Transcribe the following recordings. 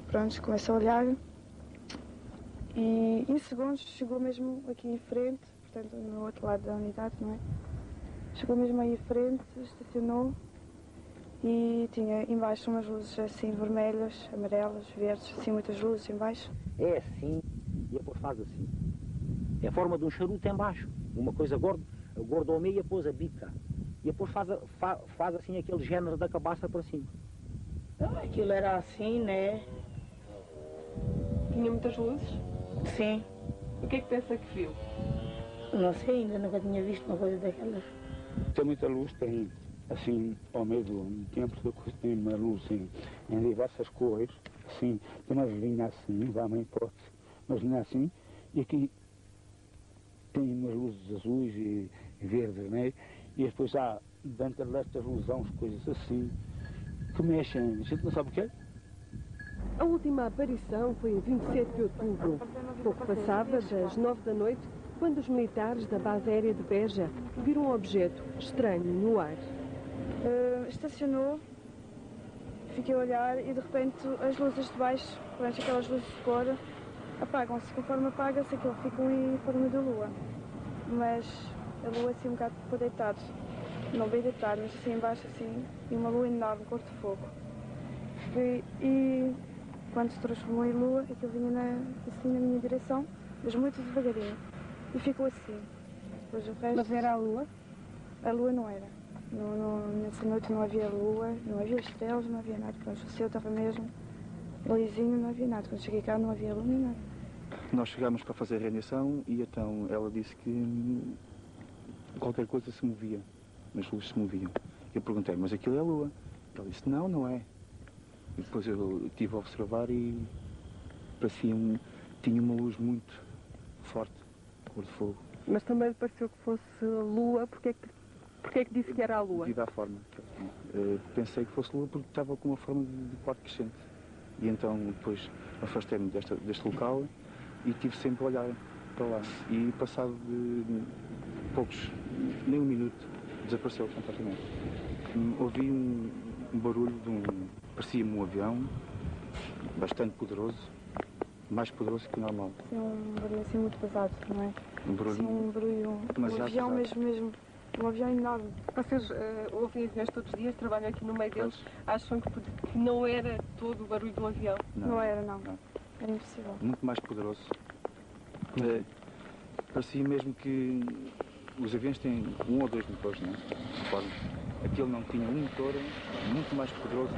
pronto, começo a olhar e em segundos chegou mesmo aqui em frente, portanto no outro lado da unidade, não é? Chegou mesmo aí em frente, estacionou e tinha embaixo umas luzes assim vermelhas, amarelas, verdes, assim muitas luzes embaixo. É assim e depois faz assim. É a forma de um charuto embaixo, uma coisa gorda ao meio e depois a bica. E depois faz assim aquele género da cabaça para cima. Aquilo era assim, né? Tinha muitas luzes? Sim. O que é que pensa que viu? Não sei, ainda nunca tinha visto uma coisa daquelas. Tem muita luz, tem assim, ao meio do tempo, tem uma luz em diversas cores, assim, tem uma linha assim, dá uma hipótese, uma linha assim, e aqui tem umas luzes azuis e verdes, né? E depois há, dentro destas luzes, há umas coisas assim, que mexem, a gente não sabe o que é. A última aparição foi em 27 de outubro. Pouco passava das 9 da noite, quando os militares da base aérea de Beja viram um objeto estranho no ar. Estacionou, fiquei a olhar e de repente as luzes de baixo, aquelas luzes de cor, apagam-se. Conforme apaga-se, aquilo fica em forma de lua. Mas a lua assim um bocado para deitado. Não bem deitado, mas assim embaixo assim, e uma lua enorme, cor de fogo. E quando se transformou em lua, aquilo vinha assim na minha direção, mas muito devagarinho. E ficou assim. Depois o resto... Mas era a lua? A lua não era. Nessa noite não havia lua, não havia estrelas, não havia nada. Quando o céu estava mesmo lisinho, não havia nada. Quando cheguei cá não havia lua nem nada. Nós chegámos para fazer a reanimação e então ela disse que qualquer coisa se movia, as luzes se moviam. Eu perguntei, mas aquilo é a lua? Ela disse, não, não é. E depois eu estive a observar e parecia tinha uma luz muito forte, cor de fogo. Mas também lhe pareceu que fosse a lua, porque é que disse que era a lua? Devido à forma. Pensei que fosse lua porque estava com uma forma de quarto crescente. E então depois afastei-me deste local e tive sempre a olhar para lá. E passado de poucos, nem um minuto, desapareceu completamente. Ouvi um barulho parecia-me um avião, bastante poderoso, mais poderoso que o normal. É um barulho assim muito pesado, não é? Um barulho, assim, um barulho, um avião mesmo, um avião enorme. Vocês ouvem aviões todos os dias, trabalham aqui no meio deles, acham que não era todo o barulho de um avião? Não era, não. Era impossível. Muito mais poderoso. Parecia mesmo que os aviões têm um ou dois motores, não é? Aquele não tinha um motor muito mais poderoso,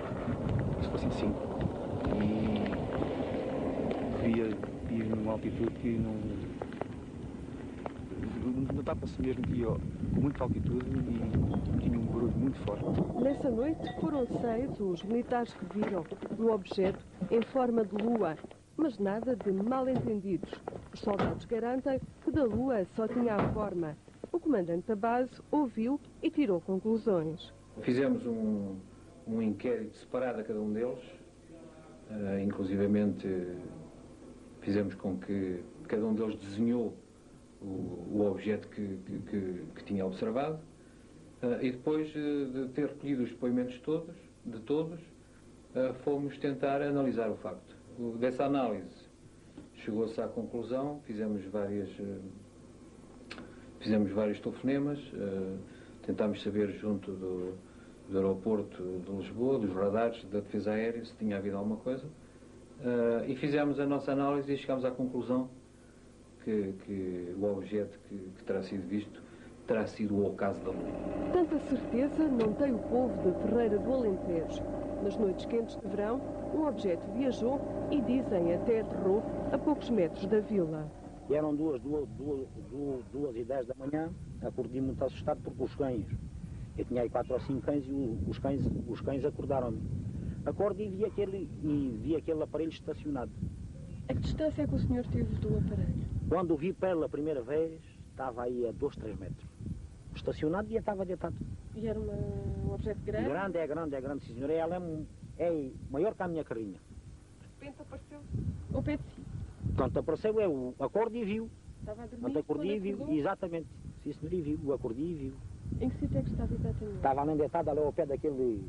se fossem 5. E devia ir numa altitude que não notava-se mesmo que ia com muita altitude e tinha um barulho muito forte. Nessa noite foram 6 os militares que viram um objeto em forma de lua, mas nada de mal-entendidos. Os soldados garantem que da lua só tinha a forma. O comandante da base ouviu e tirou conclusões. Fizemos um inquérito separado a cada um deles, inclusivamente fizemos com que cada um deles desenhou o objeto que tinha observado, e depois de ter recolhido os depoimentos de todos, fomos tentar analisar o facto. Dessa análise chegou-se à conclusão, fizemos vários telefonemas, tentámos saber junto do aeroporto de Lisboa, dos radares da defesa aérea, se tinha havido alguma coisa, e fizemos a nossa análise e chegámos à conclusão que o objeto que terá sido visto terá sido o ocaso da lua. Tanta certeza não tem o povo de Ferreira do Alentejo. Nas noites quentes de verão, um objeto viajou e dizem até aterrou a poucos metros da vila. E eram 2h10 da manhã, acordei muito assustado porque os cães, eu tinha aí 4 ou 5 cães e os cães acordaram-me. Acordo e vi aquele aparelho estacionado. A que distância é que o senhor teve do aparelho? Quando o vi pela primeira vez, estava aí a 2, 3 metros. Estacionado e estava deitado. E era um objeto grande? É grande, sim senhor. Ela é maior que a minha carrinha. De repente apareceu ao pé de si. Quando apareceu, eu acordo e viu. Estava a dormir? Quando acordei e viu, exatamente. Sim senhor, e viu, acordei e viu. Em que sítio é que estava exatamente? Estava ali deitado ali ao pé daquele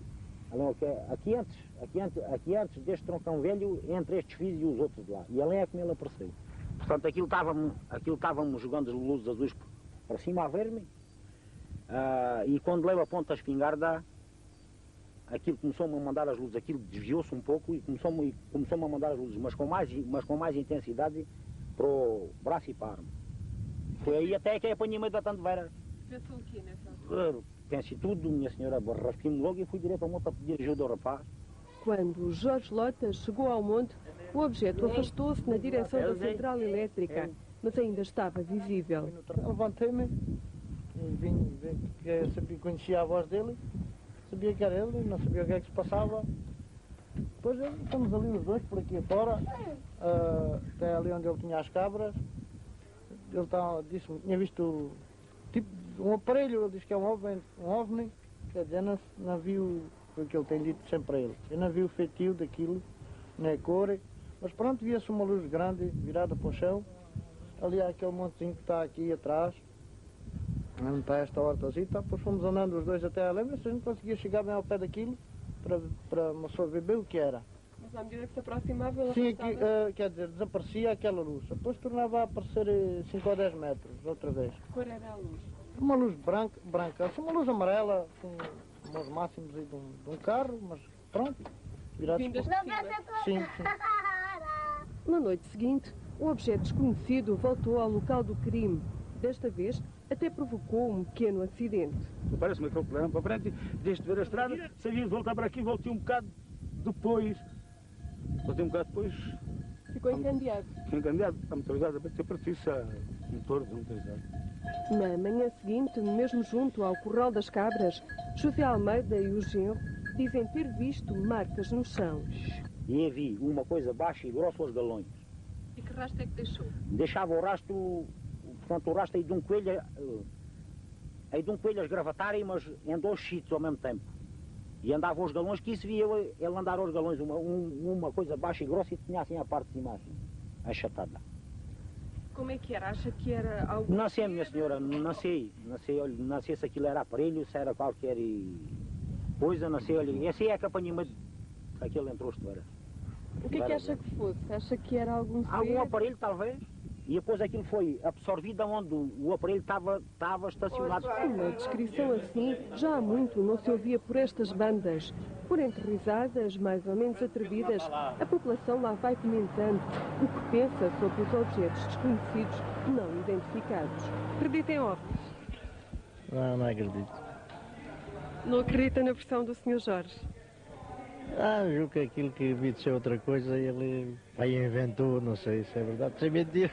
Aqui antes deste troncão velho, entre estes fios e os outros de lá. E ali é como ele apareceu. Portanto, aquilo estávamos jogando as luzes azuis para cima a ver-me. E quando leva a ponta a espingarda, aquilo começou-me a mandar as luzes, aquilo desviou-se um pouco e começou-me a mandar as luzes, mas com mais intensidade para o braço e para a arma. Foi aí até que apanhei meio da tandeira. Pensou o quê nessa altura? Pensei tudo, minha senhora, raspei-me logo e fui direto ao monte a pedir ajuda ao rapaz. Quando Jorge Lota chegou ao monte, o objeto afastou-se na direção da central elétrica, mas ainda estava visível. Levantei-me e vim que eu sabia, conhecia a voz dele, sabia que era ele, não sabia o que é que se passava. Depois estamos ali os dois por aqui afora, até ali onde ele tinha as cabras. Ele disse-me que tinha visto tipo um aparelho, ele disse que é um OVNI, quer dizer, não viu, foi o que ele tem dito sempre a ele. Eu não vi o feitio daquilo, nem a cor, mas pronto, via-se uma luz grande virada para o chão. Ali há aquele montezinho que está aqui atrás, onde está esta hortazita, depois fomos andando os dois até a lembra, se a gente conseguia chegar bem ao pé daquilo, para uma pessoa ver bem o que era. Mas à medida que se aproximava, ele sim, aqui, quer dizer, desaparecia aquela luz, depois tornava a aparecer 5 ou 10 metros, outra vez. Que cor era a luz? Uma luz branca, assim, uma luz amarela, com uns máximos aí de um carro, mas pronto, virados Vindas de cima. Sim, sim. Na noite seguinte, o objeto desconhecido voltou ao local do crime. Desta vez, até provocou um pequeno acidente. Parece-me que eu plano para frente, desde ver a estrada, sabia voltar para aqui, voltei um bocado depois. Ficou encandeado. Fui encandeado, está motorizado, a ter partido um motor desmotorizado. Na manhã seguinte, mesmo junto ao Corral das Cabras, José Almeida e o genro dizem ter visto marcas no chão. E vi uma coisa baixa e grossa aos galões. E que rastro é que deixou? Deixava o rastro, portanto o rastro aí de um coelho a esgravatarem, mas em 2 sítios ao mesmo tempo. E andava aos galões, que isso via ele andar aos galões, uma coisa baixa e grossa e tinha assim a parte de cima, assim, achatada. Como é que era? Acha que era algo... Não sei, minha senhora, não sei se aquilo era aparelho, se era qualquer coisa, não sei, olha, esse é que apanhei medo que aquilo entrou esteira. O que é que acha que fosse? Acha que era algum ser? Algum aparelho, talvez, e depois aquilo foi absorvido onde o aparelho estava estacionado. Uma descrição assim já há muito não se ouvia por estas bandas. Por entre risadas mais ou menos atrevidas, a população lá vai comentando o que pensa sobre os objetos desconhecidos não identificados. Acredita em OVNIs? Não acredito. Não acredita na versão do Sr. Jorge? Julgo que aquilo que vi de ser outra coisa ele aí inventou, não sei se é verdade, se é mentira.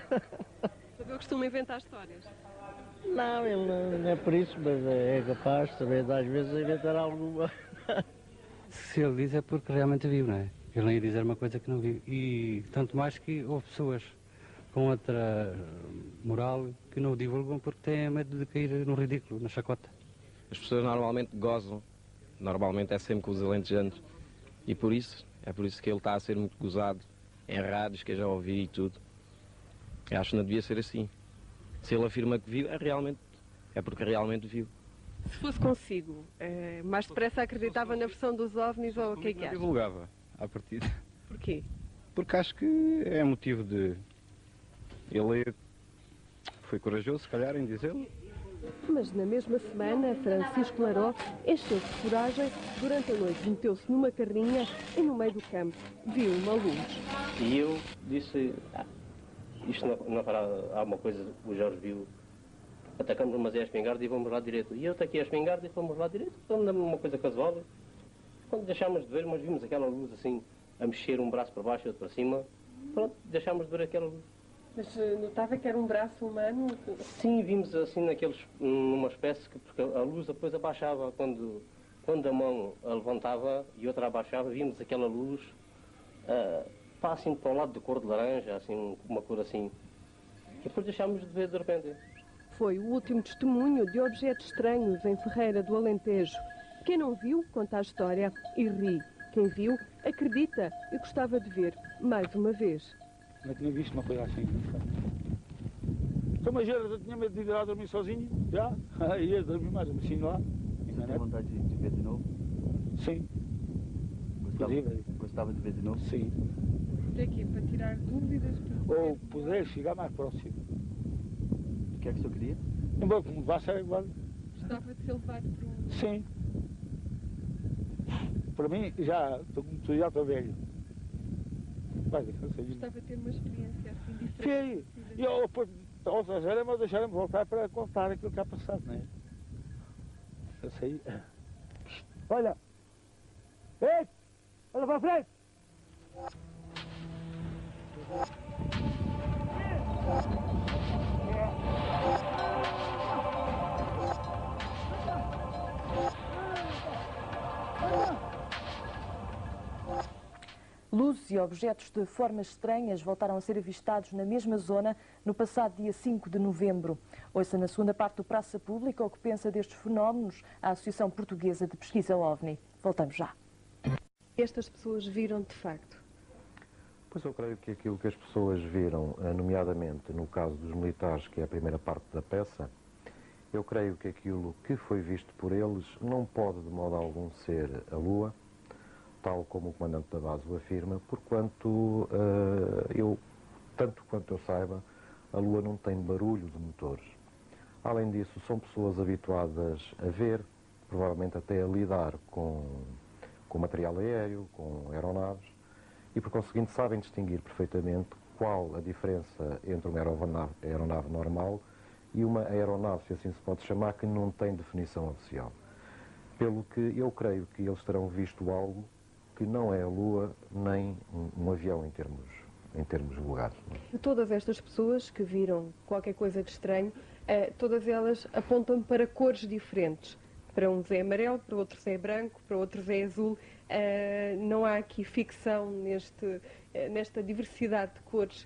Eu costumo inventar histórias. Não, ele não é por isso, mas é capaz também às vezes inventar alguma. Se ele diz é porque realmente viu, não é? Ele não ia dizer uma coisa que não viu. E tanto mais que houve pessoas com outra moral que não o divulgam porque têm medo de cair no ridículo, na chacota. As pessoas normalmente gozam, normalmente é sempre com os alentejanos. E é por isso que ele está a ser muito gozado em rádios que eu já ouvi e tudo. Eu acho que não devia ser assim. Se ele afirma que viu, é porque realmente viu. Se fosse consigo, mais depressa acreditava na versão dos OVNIs ou o que é que acha? Divulgava, à partida. Porquê? Porque acho que é motivo de... Ele foi corajoso, se calhar, em dizê-lo. Mas na mesma semana, Francisco Laró encheu-se de coragem, durante a noite meteu-se numa carrinha e no meio do campo viu uma luz. E eu disse, isto não fará alguma coisa, o Jorge viu, atacamos mas é a espingarda e vamos lá direito. E eu taquei a espingarda e fomos lá direito, então uma coisa casual. Quando deixámos de ver, mas vimos aquela luz assim, a mexer um braço para baixo e outro para cima, pronto, deixámos de ver aquela luz. Mas notava que era um braço humano? Sim, vimos assim numa espécie que, porque a luz depois abaixava, quando a mão a levantava e outra abaixava, vimos aquela luz assim para o lado de cor de laranja, assim, uma cor assim. E depois deixámos de ver de repente. Foi o último testemunho de objetos estranhos em Ferreira do Alentejo. Quem não viu, conta a história e ri. Quem viu, acredita e gostava de ver mais uma vez. Não tinha visto uma coisa assim. Então, mas eu tinha medo de ir lá dormir sozinho, já. Ia dormir mais um bocadinho lá. Tinha vontade de ver de novo? Sim. Gostava de ver de novo? Sim. Para quê? Para tirar dúvidas? Ou poder chegar mais próximo. O que é que o senhor queria? Embora como vá ser igual. Gostava de ser levado para um... Sim. Para mim, já estou velho. Gostava de ter uma experiência assim diferente. Sim. E eu, outra vez, mas deixaram-me voltar para contar aquilo que ha passado, não é? Eu sei. Olha! Ei! Olha para a frente! Luzes e objetos de formas estranhas voltaram a ser avistados na mesma zona no passado dia 5 de novembro. Ouça na segunda parte do Praça Pública o que pensa destes fenómenos a Associação Portuguesa de Pesquisa OVNI. Voltamos já. Estas pessoas viram de facto? Pois eu creio que aquilo que as pessoas viram, nomeadamente no caso dos militares, que é a primeira parte da peça, eu creio que aquilo que foi visto por eles não pode de modo algum ser a Lua, tal como o comandante da base o afirma, porquanto tanto quanto eu saiba, a Lua não tem barulho de motores. Além disso, são pessoas habituadas a ver, provavelmente até a lidar com material aéreo, com aeronaves, e por conseguinte sabem distinguir perfeitamente qual a diferença entre uma aeronave normal e uma aeronave, se assim se pode chamar, que não tem definição oficial. Pelo que eu creio que eles terão visto algo que não é a Lua nem um avião em termos vulgares. Todas estas pessoas que viram qualquer coisa de estranho, todas elas apontam para cores diferentes. Para uns é amarelo, para outros é branco, para outros é azul. Não há aqui ficção nesta diversidade de cores.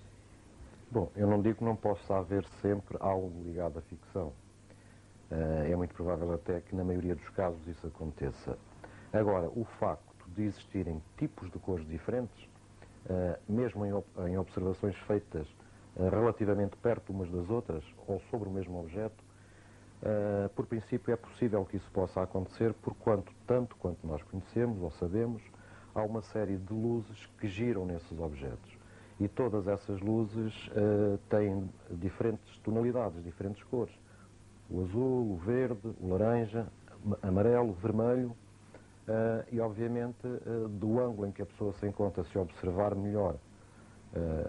Bom, eu não digo que não possa haver sempre algo ligado à ficção. É muito provável até que na maioria dos casos isso aconteça. Agora, o facto de existirem tipos de cores diferentes, mesmo em observações feitas relativamente perto umas das outras ou sobre o mesmo objeto, por princípio é possível que isso possa acontecer, porquanto, tanto quanto nós conhecemos ou sabemos, há uma série de luzes que giram nesses objetos. E todas essas luzes têm diferentes tonalidades, diferentes cores. O azul, o verde, o laranja, amarelo, vermelho, e obviamente do ângulo em que a pessoa se encontra, se observar melhor,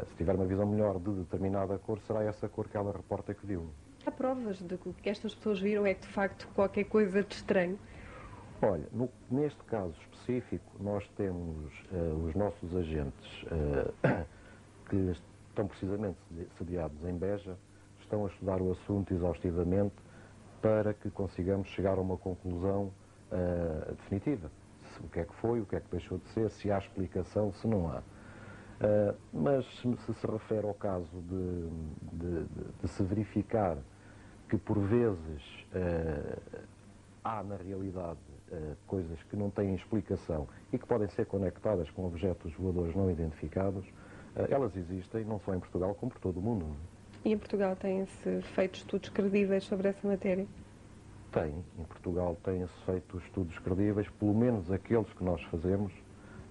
se tiver uma visão melhor de determinada cor, será essa cor que ela reporta que viu. Há provas de que o que estas pessoas viram é de facto qualquer coisa de estranho? Olha, neste caso específico, nós temos os nossos agentes que estão precisamente sediados em Beja, estão a estudar o assunto exaustivamente para que consigamos chegar a uma conclusão definitiva. O que é que foi, o que é que deixou de ser, se há explicação, se não há. Mas se refere ao caso de se verificar que por vezes há na realidade coisas que não têm explicação e que podem ser conectadas com objetos voadores não identificados, elas existem não só em Portugal como por todo o mundo. E em Portugal têm-se feito estudos credíveis sobre essa matéria? Em Portugal têm-se feito estudos credíveis, pelo menos aqueles que nós fazemos,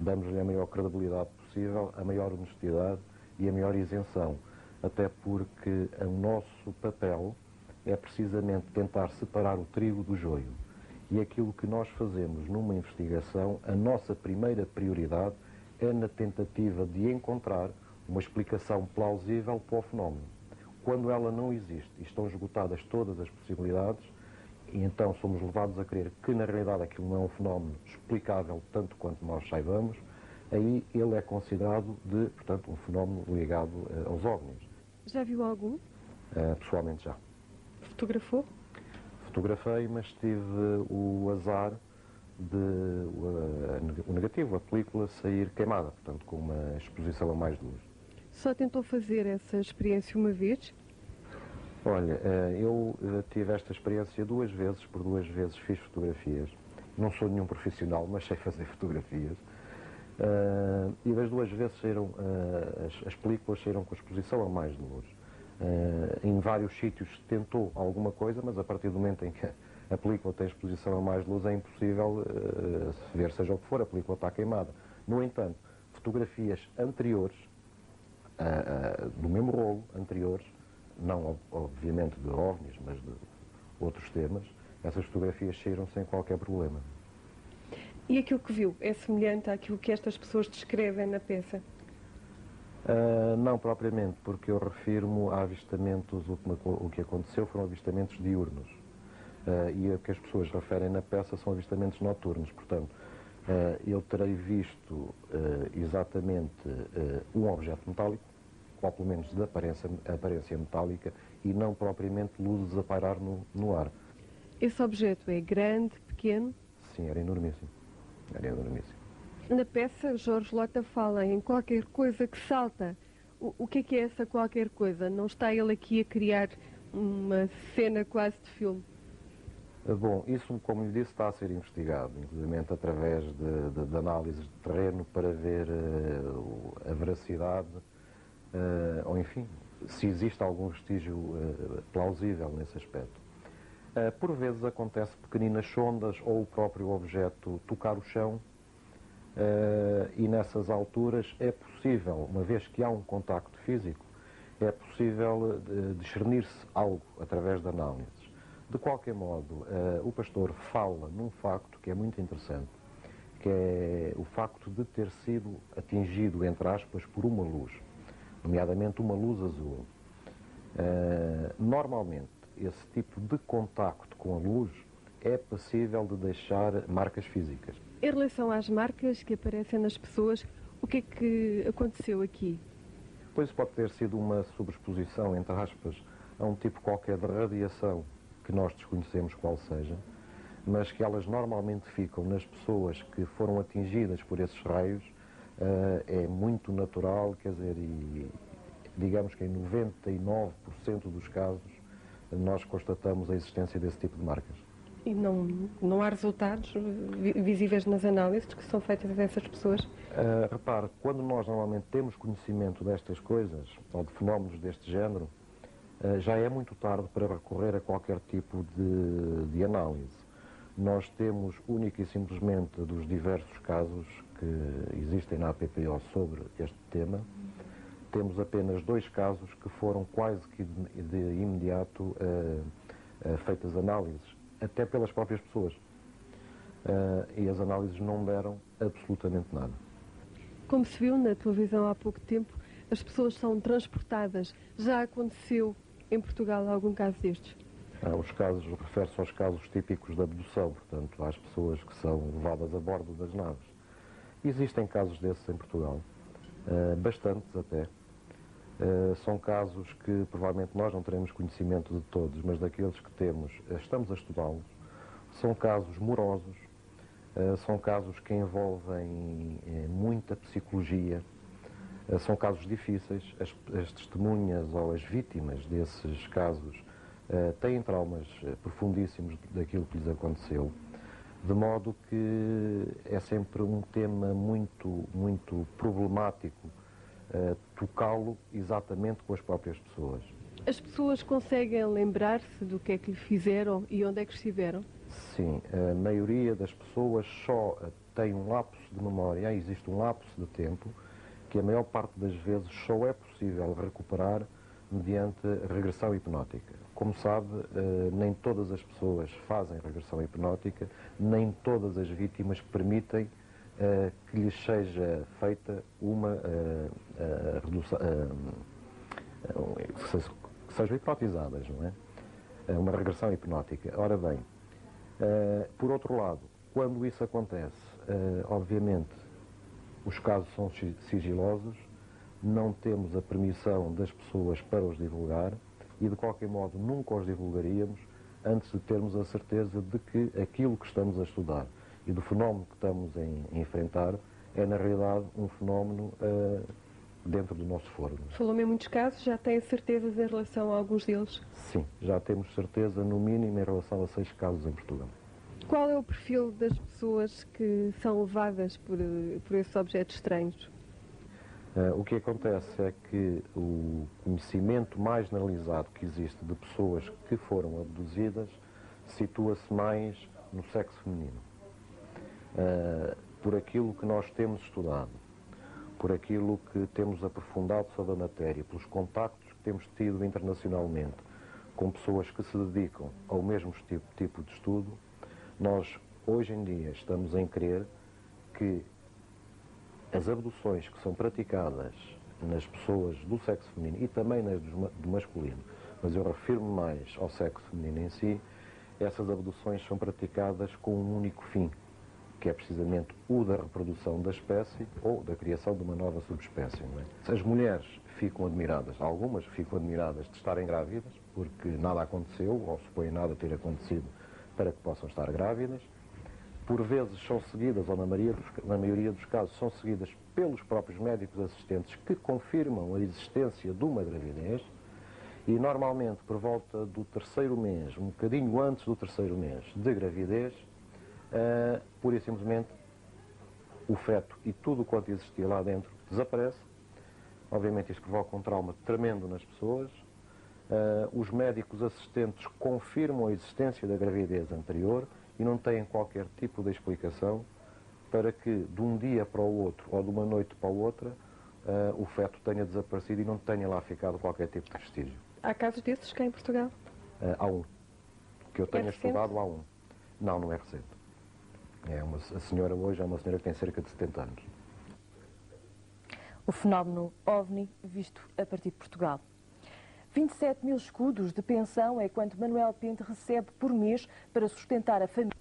damos-lhe a maior credibilidade possível, a maior honestidade e a maior isenção, até porque o nosso papel é precisamente tentar separar o trigo do joio. E aquilo que nós fazemos numa investigação, a nossa primeira prioridade é na tentativa de encontrar uma explicação plausível para o fenómeno. Quando ela não existe e estão esgotadas todas as possibilidades, e então somos levados a crer que na realidade aquilo não é um fenómeno explicável tanto quanto nós saibamos, aí ele é considerado portanto, um fenómeno ligado aos OVNIs. Já viu algum? Pessoalmente já. Fotografou? Fotografei, mas tive o azar o negativo, a película, sair queimada, portanto, com uma exposição a mais de luz. Só tentou fazer essa experiência uma vez? Olha, eu tive esta experiência duas vezes, por duas vezes fiz fotografias. Não sou nenhum profissional, mas sei fazer fotografias. E das duas vezes as películas saíram com exposição a mais de luz. Em vários sítios se tentou alguma coisa, mas a partir do momento em que a película tem exposição a mais luz, é impossível ver seja o que for, a película está queimada. No entanto, fotografias anteriores, do mesmo rolo, anteriores, não obviamente de OVNIs, mas de outros temas, essas fotografias saíram sem qualquer problema. E aquilo que viu é semelhante àquilo que estas pessoas descrevem na peça? Não propriamente, porque eu refiro-me a avistamentos, o que aconteceu foram avistamentos diurnos. E o que as pessoas referem na peça são avistamentos noturnos. Portanto, eu terei visto exatamente um objeto metálico, ou pelo menos de aparência metálica, e não propriamente luzes a pairar no ar. Esse objeto é grande, pequeno? Sim, era enormíssimo. Era enormíssimo. Na peça, Jorge Lota fala em qualquer coisa que salta. O que é essa qualquer coisa? Não está ele aqui a criar uma cena quase de filme? Bom, isso, como lhe disse, está a ser investigado, inclusive através de análises de terreno para ver a veracidade, ou enfim, se existe algum vestígio plausível nesse aspecto. Por vezes acontece pequeninas sondas ou o próprio objeto tocar o chão, e nessas alturas é possível, uma vez que há um contacto físico, é possível discernir-se algo através de análises. De qualquer modo, o pastor fala num facto que é muito interessante, que é o facto de ter sido atingido, entre aspas, por uma luz, nomeadamente uma luz azul. Normalmente, esse tipo de contacto com a luz é passível de deixar marcas físicas. Em relação às marcas que aparecem nas pessoas, o que é que aconteceu aqui? Pois pode ter sido uma sobreexposição, entre aspas, a um tipo qualquer de radiação que nós desconhecemos qual seja, mas que elas normalmente ficam nas pessoas que foram atingidas por esses raios, é muito natural, quer dizer, e digamos que em 99% dos casos nós constatamos a existência desse tipo de marcas. E não há resultados visíveis nas análises que são feitas a essas pessoas? Repare, quando nós normalmente temos conhecimento destas coisas, ou de fenómenos deste género, já é muito tarde para recorrer a qualquer tipo de análise. Nós temos única e simplesmente dos diversos casos que existem na APPO sobre este tema, temos apenas 2 casos que foram quase que de imediato feitas análises, até pelas próprias pessoas. E as análises não deram absolutamente nada. Como se viu na televisão há pouco tempo, as pessoas são transportadas. Já aconteceu em Portugal algum caso destes? Os casos, refere-se aos casos típicos de abdução, portanto, às pessoas que são levadas a bordo das naves. Existem casos desses em Portugal, bastantes até. São casos que provavelmente nós não teremos conhecimento de todos, mas daqueles que temos, estamos a estudá-los. São casos morosos, são casos que envolvem muita psicologia, são casos difíceis. As testemunhas ou as vítimas desses casos têm traumas profundíssimos daquilo que lhes aconteceu, de modo que é sempre um tema muito problemático tocá-lo exatamente com as próprias pessoas. As pessoas conseguem lembrar-se do que é que lhe fizeram e onde é que estiveram? Sim, a maioria das pessoas só tem um lapso de memória, existe um lapso de tempo, que a maior parte das vezes só é possível recuperar mediante regressão hipnótica. Como sabe, nem todas as pessoas fazem regressão hipnótica, nem todas as vítimas permitem que lhes seja feita uma redução, que sejam hipnotizadas, não é? Uma regressão hipnótica. Ora bem, por outro lado, quando isso acontece, obviamente, os casos são sigilosos, não temos a permissão das pessoas para os divulgar e, de qualquer modo, nunca os divulgaríamos antes de termos a certeza de que aquilo que estamos a estudar e do fenómeno que estamos a enfrentar é, na realidade, um fenómeno dentro do nosso foro. Falou-me em muitos casos, já tem certezas em relação a alguns deles? Sim, já temos certeza, no mínimo, em relação a 6 casos em Portugal. Qual é o perfil das pessoas que são levadas por esses objetos estranhos? O que acontece é que o conhecimento mais generalizado que existe de pessoas que foram abduzidas situa-se mais no sexo feminino. Por aquilo que nós temos estudado, por aquilo que temos aprofundado sobre a matéria, pelos contactos que temos tido internacionalmente com pessoas que se dedicam ao mesmo tipo de estudo, nós hoje em dia estamos em crer que as abduções que são praticadas nas pessoas do sexo feminino e também nas do masculino, mas eu refiro-me mais ao sexo feminino em si, essas abduções são praticadas com um único fim, que é precisamente o da reprodução da espécie ou da criação de uma nova subespécie. Não é? As mulheres ficam admiradas, algumas ficam admiradas de estarem grávidas, porque nada aconteceu, ou supõem nada ter acontecido para que possam estar grávidas. Por vezes são seguidas, ou na maioria dos casos, são seguidas pelos próprios médicos assistentes que confirmam a existência de uma gravidez e normalmente por volta do 3º mês, um bocadinho antes do 3º mês de gravidez, pura e simplesmente o feto e tudo quanto existia lá dentro desaparece. Obviamente isto provoca um trauma tremendo nas pessoas. Os médicos assistentes confirmam a existência da gravidez anterior e não têm qualquer tipo de explicação para que de um dia para o outro ou de uma noite para a outra o feto tenha desaparecido e não tenha lá ficado qualquer tipo de vestígio. Há casos desses cá em Portugal? Há um. Que eu tenha estudado, há um. Não, não é recente. A senhora hoje é uma senhora que tem cerca de 70 anos. O fenómeno OVNI visto a partir de Portugal. 27 mil escudos de pensão é quanto Manuel Pente recebe por mês para sustentar a família.